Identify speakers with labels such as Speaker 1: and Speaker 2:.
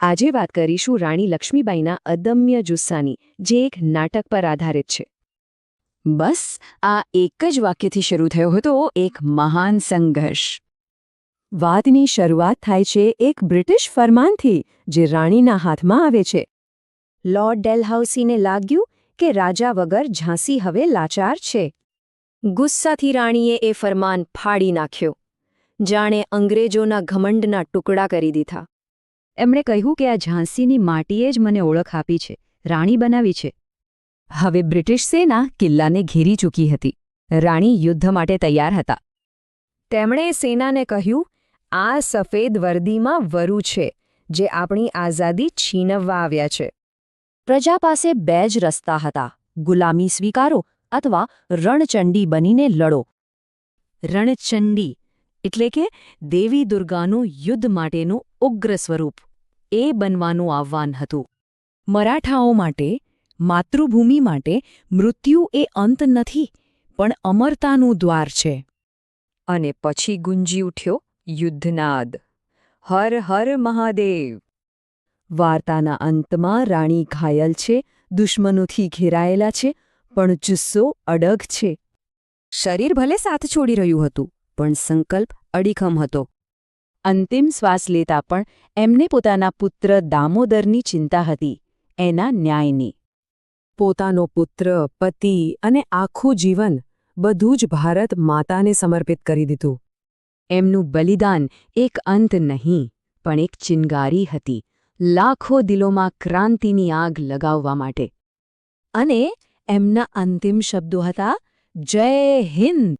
Speaker 1: આજે વાત કરીશું રાણી લક્ષ્મીબાઈના અદમ્ય જુસ્સાની, જે એક નાટક પર આધારિત છે.
Speaker 2: બસ આ એક જ વાક્યથી શરૂ થયો હતો એક મહાન સંઘર્ષ.
Speaker 1: વાતની શરૂઆત થાય છે એક બ્રિટિશ ફરમાનથી, જે રાણીના હાથમાં આવે છે. લોર્ડ ડેલહાઉસીને લાગ્યું કે રાજા વગર ઝાંસી હવે લાચાર છે. ગુસ્સાથી રાણીએ એ ફરમાન ફાડી નાખ્યો, જાણે અંગ્રેજોના ઘમંડના ટુકડા કરી દીધા.
Speaker 2: એમણે કહ્યું કે આ ઝાંસીની માટીએ જ મને ઓળખ આપી છે, રાણી બનાવી છે. હવે બ્રિટિશ સેના કિલ્લાને ઘેરી ચૂકી હતી. રાણી યુદ્ધ માટે તૈયાર હતા.
Speaker 1: તેમણે સેનાને કહ્યું, આ સફેદ વર્દીમાં વરુ છે, જે આપણી આઝાદી છીનવવા આવ્યા છે. પ્રજા પાસે બે જ રસ્તા હતા: ગુલામી સ્વીકારો અથવા રણચંડી બનીને લડો. રણચંડી એટલે કે દેવી દુર્ગાનું યુદ્ધ માટેનું ઉગ્ર સ્વરૂપ, એ બનવાનું આહ્વાન હતું. મરાઠાઓ માટે, માતૃભૂમિ માટે મૃત્યુ એ અંત નથી, પણ અમરતાનું દ્વાર છે. અને પછી ગુંજી ઉઠ્યો યુદ્ધનાદ, હર હર મહાદેવ. વાર્તાના અંતમાં રાણી ઘાયલ છે, દુશ્મનોથી ઘેરાયેલા છે, પણ જુસ્સો અડગ છે. શરીર ભલે સાથ છોડી રહ્યું હતું, પણ સંકલ્પ અડીખમ હતો. અંતિમ શ્વાસ લેતા પણ એમને પોતાના પુત્ર દામોદરની ચિંતા હતી, એના ન્યાયની. પોતાનો પુત્ર, પતિ અને આખું જીવન, બધું જ ભારત માતાને સમર્પિત કરી દીધું. એમનું બલિદાન એક અંત નહીં, પણ એક ચિનગારી હતી, લાખો દિલોમાં ક્રાંતિની આગ લગાવવા માટે. અને એમના અંતિમ શબ્દો હતા, જય હિન્દ.